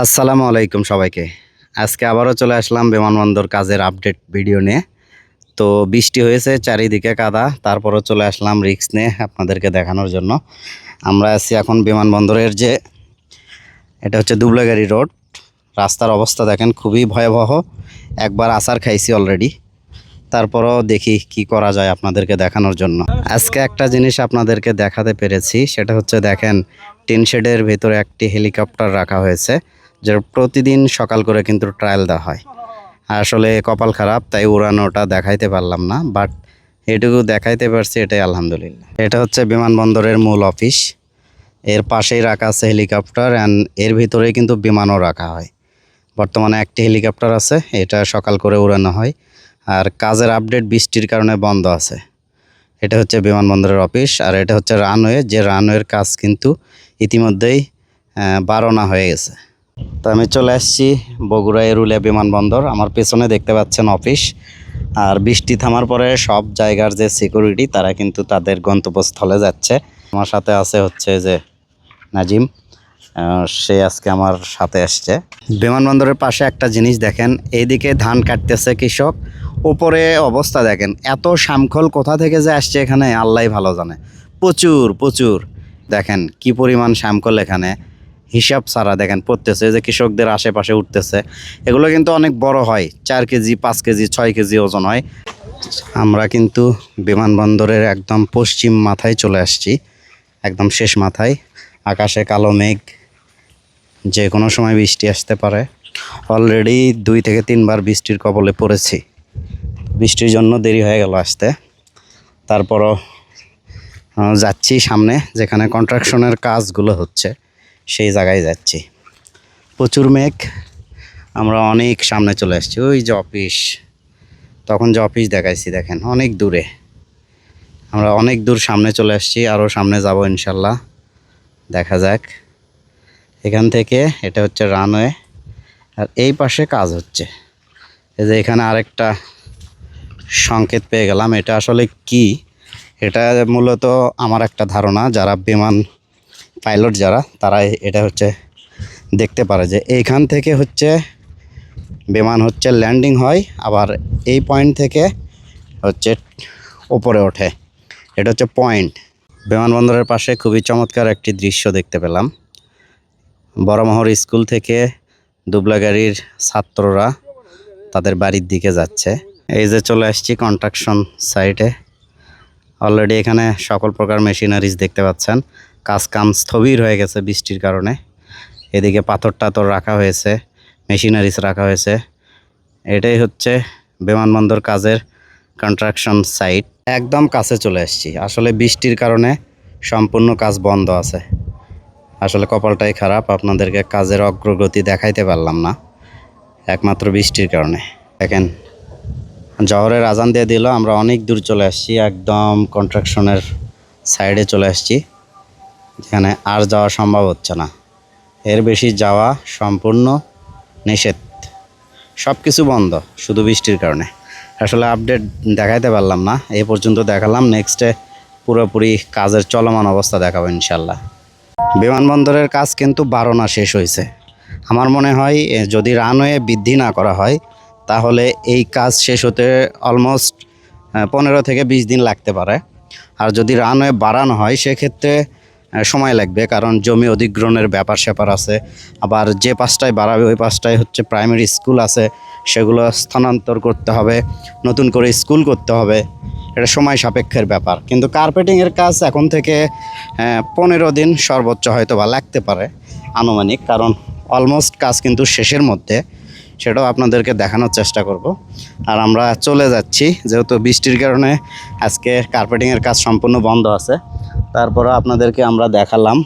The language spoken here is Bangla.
আসসালামু আলাইকুম সবাইকে। আজকে আবারও চলে আসলাম বিমানবন্দর কাজের আপডেট ভিডিও নিয়ে। তো বৃষ্টি হয়েছে, চারিদিকে কাদা, তারপরও চলে আসলাম রিস্ক নিয়ে আপনাদেরকে দেখানোর জন্য। আমরা আছি এখন বিমানবন্দরের এটা হচ্ছে দুবলাগাড়ি রোড। রাস্তার অবস্থা দেখেন খুবই ভয়াবহ। একবার আছাড় খাইছি অলরেডি, তারপরও দেখি কি করা যায় আপনাদেরকে দেখানোর জন্য। আজকে একটা জিনিস আপনাদেরকে দেখাতে পেরেছি, সেটা হচ্ছে দেখেন টিন শেডের ভেতরে একটি হেলিকপ্টার রাখা হয়েছে, যে প্রতিদিন সকাল করে কিন্তু ট্রায়াল দেওয়া হয়। আসলে কপাল খারাপ, তাই উড়ানোটা দেখাইতে পারলাম না, বাট এটুকু দেখাইতে পারছি, এটাই আলহামদুলিল্লাহ। এটা হচ্ছে বিমানবন্দরের মূল অফিস। এর পাশেই রাখা আছে হেলিকপ্টার, অ্যান্ড এর ভিতরেই কিন্তু বিমানও রাখা হয়। বর্তমানে একটি হেলিকপ্টার আছে, এটা সকাল করে উড়ানো হয়। আর কাজের আপডেট বৃষ্টির কারণে বন্ধ আছে। এটা হচ্ছে বিমানবন্দরের অফিস, আর এটা হচ্ছে রানওয়ে, যে রানওয়ের কাজ কিন্তু ইতিমধ্যেই বারোনা হয়ে গেছে। তো আমি চলে আসছি বগুড়া এরুলিয়া বিমানবন্দর। আমার পেছনে দেখতে পাচ্ছেন অফিস। আর বৃষ্টি থামার পরে সব জায়গার যে সিকিউরিটি, তারা কিন্তু তাদের গন্তব্যস্থলে যাচ্ছে। আমার সাথে আছে হচ্ছে যে নাজিম, সে আজকে আমার সাথে আসছে। বিমানবন্দরের পাশে একটা জিনিস দেখেন, এইদিকে ধান কাটতেছে কৃষক, উপরে অবস্থা দেখেন, এত শামখল কোথা থেকে যে আসছে এখানে আল্লাহই ভালো জানে। প্রচুর প্রচুর দেখেন কি পরিমাণ শামখল এখানে, হিসাব ছাড়া দেখেন পড়তেছে, যে কৃষকদের আশেপাশে উঠতেছে। এগুলো কিন্তু অনেক বড় হয়, 4 কেজি 5 কেজি 6 কেজি ওজন হয়। আমরা কিন্তু বিমানবন্দরের একদম পশ্চিম মাথায় চলে আসছি, একদম শেষ মাথায়। আকাশে কালো মেঘ, যে কোনো সময় বৃষ্টি আসতে পারে। অলরেডি 2 থেকে 3 বার বৃষ্টির কবলে পড়েছি, বৃষ্টির জন্য দেরি হয়ে গেল আসতে। তারপরও যাচ্ছি সামনে, যেখানে কন্ট্রাকশনের কাজগুলো হচ্ছে সেই জায়গায় যাচ্ছি। প্রচুর মেঘ, আমরা অনেক সামনে চলে আসছি। ওই যে অফিস, তখন যে অফিস দেখাইছি দেখেন অনেক দূরে। আমরা অনেক দূর সামনে চলে আসছি, আরও সামনে যাব ইনশাল্লাহ, দেখা যাক। এখান থেকে এটা হচ্ছে রানওয়ে, আর এই পাশে কাজ হচ্ছে। এই যে এখানে আরেকটা সংকেত পেয়ে গেলাম, এটা আসলে কি, এটা মূলত আমার একটা ধারণা, যারা বিমান পাইলট যারা, তারা এটা হচ্ছে দেখতে পারে যে এইখান থেকে হচ্ছে বিমান হচ্ছে ল্যান্ডিং হয়, আবার এই পয়েন্ট থেকে হচ্ছে ওপরে ওঠে। এটা হচ্ছে পয়েন্ট। বিমানবন্দরের পাশে খুবই চমৎকার একটি দৃশ্য দেখতে পেলাম। বড়মহর স্কুল থেকে দুবলাগাড়ির ছাত্ররা তাদের বাড়ির দিকে যাচ্ছে। এই যে চলে আসছি কনস্ট্রাকশন সাইটে। অলরেডি এখানে সকল প্রকার মেশিনারিজ দেখতে পাচ্ছেন। কাম স্থবির হয়ে গেছে বৃষ্টির কারণে। এদিকে পাথর টাথর রাখা হয়েছে, মেশিনারিজ রাখা হয়েছে। এটাই হচ্ছে বিমানবন্দর কাজের কনস্ট্রাকশন সাইট। একদম কাছে চলে আসছি। আসলে বৃষ্টির কারণে সম্পূর্ণ কাজ বন্ধ আছে। আসলে কপালটাই খারাপ, আপনাদেরকে কাজের অগ্রগতি দেখাইতে পারলাম না, একমাত্র বৃষ্টির কারণে। দেখেন জহরের আজান দিয়ে দিল, আমরা অনেক দূর চলে আসছি, একদম কনস্ট্রাকশনের সাইডে চলে আসছি, যেখানে আর যাওয়া সম্ভব হচ্ছে না। এর বেশি যাওয়া সম্পূর্ণ নিষেধ, সব কিছু বন্ধ শুধু বৃষ্টির কারণে। আসলে আপডেট দেখাইতে পারলাম না, এই পর্যন্ত দেখালাম। নেক্সটে পুরোপুরি কাজের চলমান অবস্থা দেখাবো ইনশাল্লাহ। বিমানবন্দরের কাজ কিন্তু 12 না শেষ হয়েছে। আমার মনে হয় যদি রানওয়ে বৃদ্ধি না করা হয়, তাহলে এই কাজ শেষ হতে অলমোস্ট 15 থেকে 20 দিন লাগতে পারে। আর যদি রানওয়ে বাড়ানো হয় সেক্ষেত্রে সময় লাগবে, কারণ জমি অধিগ্রহণের ব্যাপার স্যাপার আছে। আবার যে পাশটায় বাড়াবে ওই পাশটায় হচ্ছে প্রাইমারি স্কুল আছে, সেগুলো স্থানান্তর করতে হবে, নতুন করে স্কুল করতে হবে। এটা সময় সাপেক্ষের ব্যাপার। কিন্তু কার্পেটিংয়ের কাজ এখন থেকে 15 দিন সর্বোচ্চ হয়তো বা লাগতে পারে আনুমানিক, কারণ অলমোস্ট কাজ কিন্তু শেষের মধ্যে। সেটাও আপনাদেরকে দেখানোর চেষ্টা করব। আর আমরা চলে যাচ্ছি, যেহেতু বৃষ্টির কারণে আজকে কার্পেটিংয়ের কাজ সম্পূর্ণ বন্ধ আছে। তারপরে আপনাদেরকে আমরা দেখালাম